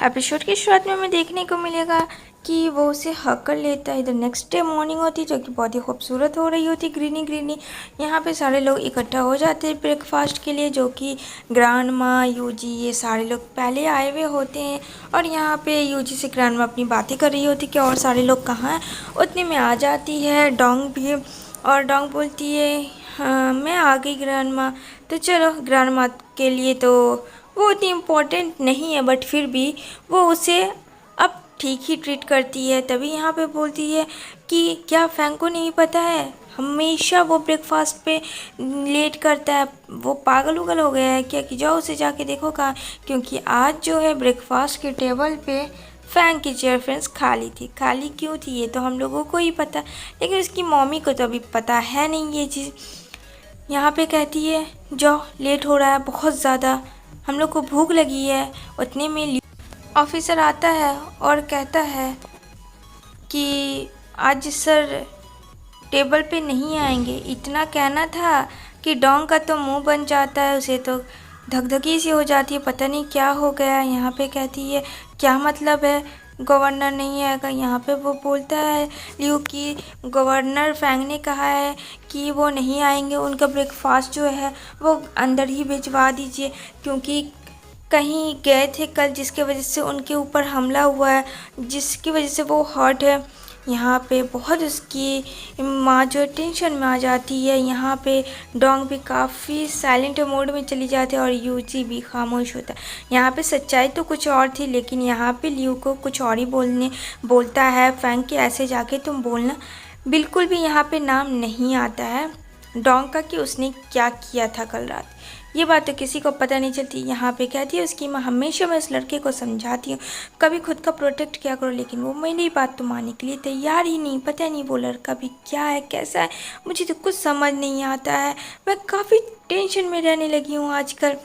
Episode की शुरुआत में हमें देखने को मिलेगा कि वो उसे हक कर लेता है। इधर नेक्स्ट डे मॉर्निंग होती है जो कि बहुत ही खूबसूरत हो रही होती, ग्रीनी ग्रीनी। यहाँ पे सारे लोग इकट्ठा हो जाते हैं ब्रेकफास्ट के लिए, जो कि ग्रैंड माँ, यूजी, ये सारे लोग पहले आए हुए होते हैं। और यहाँ पे यूजी से ग्रैंड माँ अपनी बातें कर रही होती कि और सारे लोग कहाँ हैं। उतने में आ जाती है डोंग भी, और डोंग बोलती है हाँ मैं आ गई ग्रैंड माँ। तो चलो, ग्रैंड माँ के लिए तो वो इतनी इम्पोर्टेंट नहीं है, बट फिर भी वो उसे अब ठीक ही ट्रीट करती है। तभी यहाँ पे बोलती है कि क्या फैंग को नहीं पता है, हमेशा वो ब्रेकफास्ट पे लेट करता है, वो पागल उगल हो गया है क्या? कि जाओ उसे जाके देखो कहाँ, क्योंकि आज जो है ब्रेकफास्ट के टेबल पे फैंग की चेयर फ्रेंड्स खाली थी। खाली क्यों थी ये तो हम लोगों को ही पता, लेकिन उसकी मम्मी को तो अभी पता है नहीं ये चीज़। यहाँ पे कहती है जाओ, लेट हो रहा है बहुत ज़्यादा, हम लोग को भूख लगी है। उतने में ऑफिसर आता है और कहता है कि आज सर टेबल पे नहीं आएंगे। इतना कहना था कि डोंग का तो मुंह बन जाता है, उसे तो धकधकी सी हो जाती है, पता नहीं क्या हो गया। यहाँ पे कहती है क्या मतलब है गवर्नर नहीं आएगा? यहाँ पे वो बोलता है लियू कि गवर्नर फैंग ने कहा है कि वो नहीं आएंगे, उनका ब्रेकफास्ट जो है वो अंदर ही भिजवा दीजिए, क्योंकि कहीं गए थे कल जिसके वजह से उनके ऊपर हमला हुआ है, जिसकी वजह से वो हर्ट है। यहाँ पे बहुत उसकी माँ जो टेंशन में आ जाती है। यहाँ पे डोंग भी काफ़ी साइलेंट मोड में चली जाती है और यूजी भी खामोश होता है। यहाँ पे सच्चाई तो कुछ और थी, लेकिन यहाँ पे लियू को कुछ और ही बोलता है फैंग के ऐसे जाके तुम बोलना। बिल्कुल भी यहाँ पे नाम नहीं आता है डोंग का कि उसने क्या किया था कल रात। ये बात तो किसी को पता नहीं चलती। यहाँ पे कहती है उसकी माँ हमेशा मैं उस लड़के को समझाती हूँ कभी खुद का प्रोटेक्ट किया करो, लेकिन वो मेरी बात तो मानने के लिए तैयार ही नहीं। पता नहीं वो लड़का भी क्या है कैसा है, मुझे तो कुछ समझ नहीं आता है। मैं काफ़ी टेंशन में रहने लगी हूँ आजकल।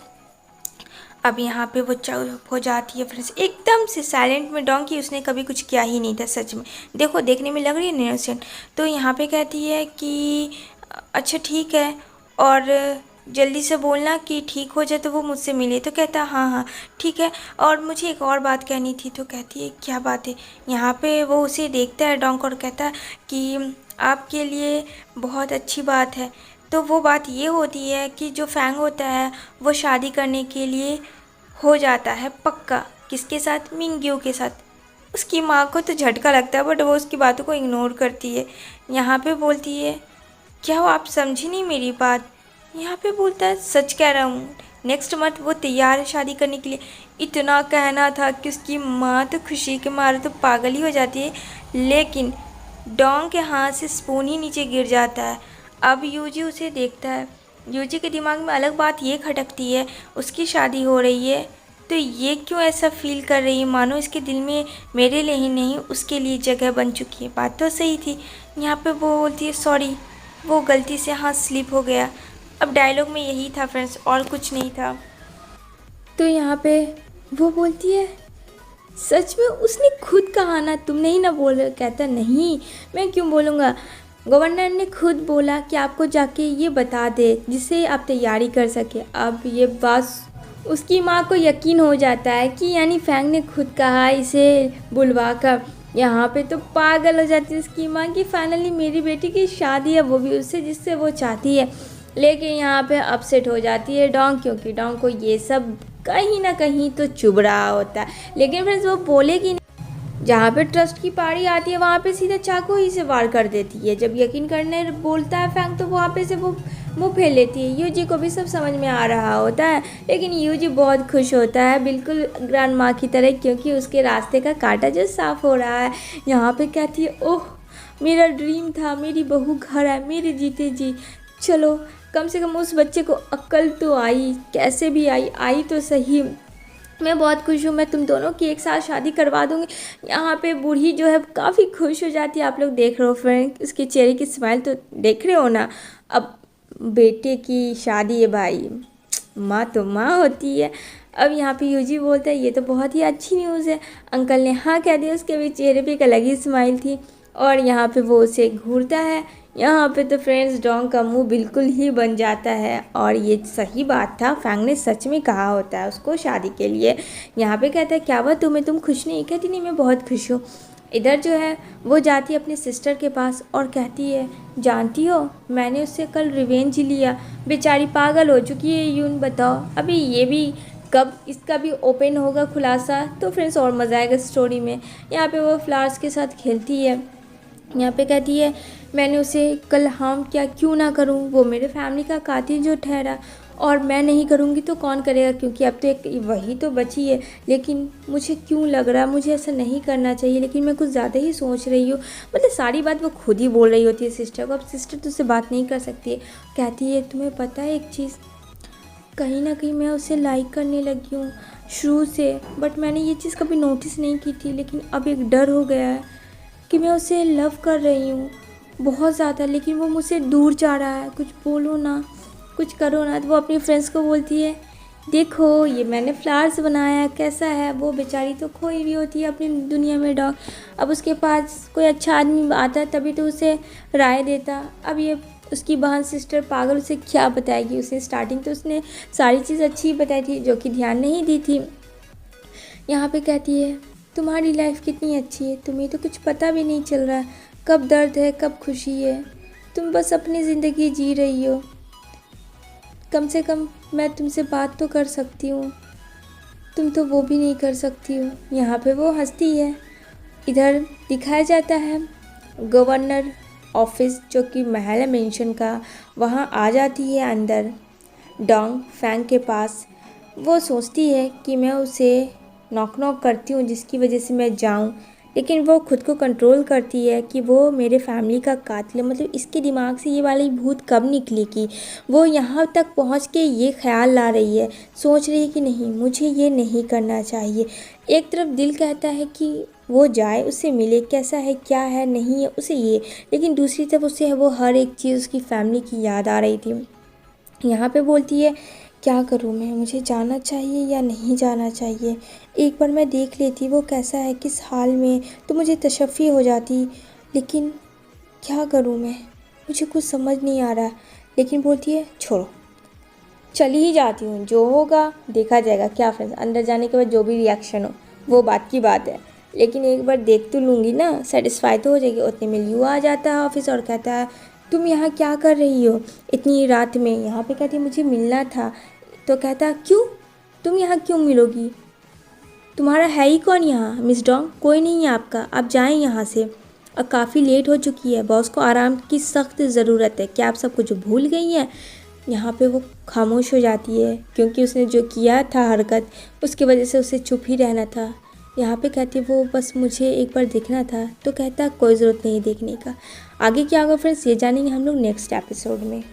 अब यहाँ पे वो चुप हो जाती है फ्रेंड्स, एकदम से साइलेंट में। डोंग की उसने कभी कुछ किया ही नहीं था सच में, देखो देखने में लग रही है इनोसेंट। तो यहाँ पे कहती है कि अच्छा ठीक है, और जल्दी से बोलना कि ठीक हो जाए तो वो मुझसे मिले। तो कहता हाँ हाँ ठीक है, और मुझे एक और बात कहनी थी। तो कहती है क्या बात है? यहाँ पे वो उसे देखता है डोंग और कहता है कि आपके लिए बहुत अच्छी बात है। तो वो बात ये होती है कि जो फैंग होता है वो शादी करने के लिए हो जाता है पक्का। किसके साथ? मिंग्यू के साथ। उसकी माँ को तो झटका लगता है, बट वो उसकी बातों को इग्नोर करती है। यहाँ पे बोलती है क्या हो आप समझी नहीं मेरी बात? यहाँ पे बोलता है सच कह रहा हूँ, नेक्स्ट मंथ वो तैयार है शादी करने के लिए। इतना कहना था कि उसकी माँ तो खुशी के मारे तो पागल ही हो जाती है, लेकिन डोंग के हाथ से स्पून ही नीचे गिर जाता है। अब यूजी उसे देखता है, यूजी के दिमाग में अलग बात ये खटकती है, उसकी शादी हो रही है तो ये क्यों ऐसा फील कर रही है मानो इसके दिल में मेरे लिए ही नहीं उसके लिए जगह बन चुकी है। बात तो सही थी। यहाँ पे वो बोलती है सॉरी, वो गलती से हाथ स्लिप हो गया। अब डायलॉग में यही था फ्रेंड्स, और कुछ नहीं था। तो यहाँ पे वो बोलती है सच में उसने खुद कहा ना, तुम नहीं ना बोल रहे? कहता नहीं, मैं क्यों बोलूँगा, गवर्नर ने खुद बोला कि आपको जाके ये बता दे जिससे आप तैयारी कर सके। अब ये बात उसकी माँ को यकीन हो जाता है कि यानी फैंग ने खुद कहा इसे बुलवा कर। यहाँ पे तो पागल हो जाती है उसकी माँ की फाइनली मेरी बेटी की शादी है, वो भी उससे जिससे वो चाहती है। लेकिन यहाँ पे अपसेट हो जाती है डोंग, क्योंकि डोंग को ये सब कहीं ना कहीं तो चुभ रहा होता है, लेकिन फ्रेंड्स वो बोलेगी नहीं। जहाँ पे ट्रस्ट की पारी आती है वहाँ पे सीधा चाकू ही से वार कर देती है। जब यकीन करने बोलता है फैंग तो वहाँ पे से वो मुँह फेर लेती है। यूजी को भी सब समझ में आ रहा होता है, लेकिन यूजी बहुत खुश होता है बिल्कुल ग्रैंड माँ की तरह, क्योंकि उसके रास्ते का कांटा जो साफ हो रहा है। यहाँ पे कहती है ओह मेरा ड्रीम था, मेरी बहू घर है, मेरे जीते जी। चलो कम से कम उस बच्चे को अक्ल तो आई, कैसे भी आई तो सही। मैं बहुत खुश हूँ, मैं तुम दोनों की एक साथ शादी करवा दूँगी। यहाँ पे बूढ़ी जो है काफ़ी खुश हो जाती है। आप लोग देख रहे हो फ्रेंड, उसके चेहरे की स्माइल तो देख रहे हो ना। अब बेटे की शादी है भाई, माँ तो माँ होती है। अब यहाँ पे यूजी बोलता है ये तो बहुत ही अच्छी न्यूज़ है। अंकल ने हाँ कह दिया, उसके भी चेहरे पे एक अलग ही स्माइल थी। और यहाँ पे वो उसे घूरता है यहाँ पे तो फ्रेंड्स डोंग का मुंह बिल्कुल ही बन जाता है, और ये सही बात था, फैंग ने सच में कहा होता है उसको शादी के लिए। यहाँ पे कहता है क्या हुआ तुम्हें, तुम खुश नहीं? कहती नहीं मैं बहुत खुश हूँ। इधर जो है वो जाती है अपने सिस्टर के पास और कहती है जानती हो मैंने उससे कल रिवेंज लिया, बेचारी पागल हो चुकी है यून, बताओ अभी ये भी कब इसका भी ओपन होगा खुलासा, तो फ्रेंड्स और मज़ा आएगा स्टोरी में। यहाँ पे वो फ्लावर्स के साथ खेलती है। यहाँ पे कहती है मैंने उसे कल हार्म किया, क्यों ना करूँ, वो मेरे फैमिली का कातिल जो ठहरा, और मैं नहीं करूँगी तो कौन करेगा, क्योंकि अब तो एक वही तो बची है। लेकिन मुझे क्यों लग रहा है मुझे ऐसा नहीं करना चाहिए, लेकिन मैं कुछ ज़्यादा ही सोच रही हूँ। मतलब सारी बात वो खुद ही बोल रही होती है सिस्टर को। अब सिस्टर तो उससे बात नहीं कर सकती है। कहती है तुम्हें पता है एक चीज़, कहीं ना कहीं मैं उसे लाइक करने लगी हूँ शुरू से, बट मैंने ये चीज़ कभी नोटिस नहीं की थी, लेकिन अब एक डर हो गया है कि मैं उसे लव कर रही हूँ बहुत ज़्यादा, लेकिन वो मुझसे दूर जा रहा है। कुछ बोलो ना, कुछ करो ना। तो वो अपनी फ्रेंड्स को बोलती है देखो ये मैंने फ्लावर्स बनाया कैसा है। वो बेचारी तो खोई हुई होती है अपनी दुनिया में डॉग। अब उसके पास कोई अच्छा आदमी आता है तभी तो उसे राय देता। अब ये उसकी बहन सिस्टर पागल उसे क्या बताएगी। उसे स्टार्टिंग तो उसने सारी चीज़ अच्छी बताई थी जो कि ध्यान नहीं दी थी। यहाँ पे कहती है तुम्हारी लाइफ कितनी अच्छी है, तुम्हें तो कुछ पता भी नहीं चल रहा कब दर्द है कब खुशी है, तुम बस अपनी ज़िंदगी जी रही हो। कम से कम मैं तुमसे बात तो कर सकती हूँ, तुम तो वो भी नहीं कर सकती हो। यहाँ पे वो हंसती है। इधर दिखाया जाता है गवर्नर ऑफिस जो कि महल है मेंशन का, वहाँ आ जाती है अंदर डोंग फैंग के पास। वो सोचती है कि मैं उसे नॉक नॉक करती हूँ जिसकी वजह से मैं जाऊँ, लेकिन वो खुद को कंट्रोल करती है कि वो मेरे फैमिली का कातिल है। मतलब इसके दिमाग से ये वाली भूत कब निकली कि वो यहाँ तक पहुँच के ये ख्याल ला रही है, सोच रही है कि नहीं मुझे ये नहीं करना चाहिए। एक तरफ दिल कहता है कि वो जाए उससे मिले, कैसा है क्या है नहीं है उसे ये, लेकिन दूसरी तरफ उसे वो हर एक चीज़ उसकी फैमिली की याद आ रही थी। यहाँ पे बोलती है क्या करूँ मैं, मुझे जाना चाहिए या नहीं जाना चाहिए। एक बार मैं देख लेती वो कैसा है किस हाल में, तो मुझे तशफ़ी हो जाती, लेकिन क्या करूँ मैं, मुझे कुछ समझ नहीं आ रहा। लेकिन बोलती है छोड़ो चली ही जाती हूँ, जो होगा देखा जाएगा। क्या फ्रेंड्स अंदर जाने के बाद जो भी रिएक्शन हो वो बात की बात है, लेकिन एक बार देख तो लूँगी ना, सेटिस्फाई तो हो जाएगी। उतने में लियो आ जाता है ऑफिस और कहता है तुम यहाँ क्या कर रही हो इतनी रात में। यहाँ पे कहती है मुझे मिलना था। तो कहता क्यों, तुम यहाँ क्यों मिलोगी, तुम्हारा है ही कौन यहाँ। मिस डोंग कोई नहीं है आपका, आप जाएं यहाँ से, अब काफ़ी लेट हो चुकी है, बॉस को आराम की सख्त ज़रूरत है, क्या आप सब कुछ भूल गई हैं। यहाँ पे वो खामोश हो जाती है क्योंकि उसने जो किया था हरकत उसकी वजह से उसे चुप ही रहना था। यहाँ पे कहती है वो बस मुझे एक बार देखना था। तो कहता कोई ज़रूरत नहीं देखने का। आगे क्या होगा फ्रेंड्स ये जानेंगे हम लोग नेक्स्ट एपिसोड में।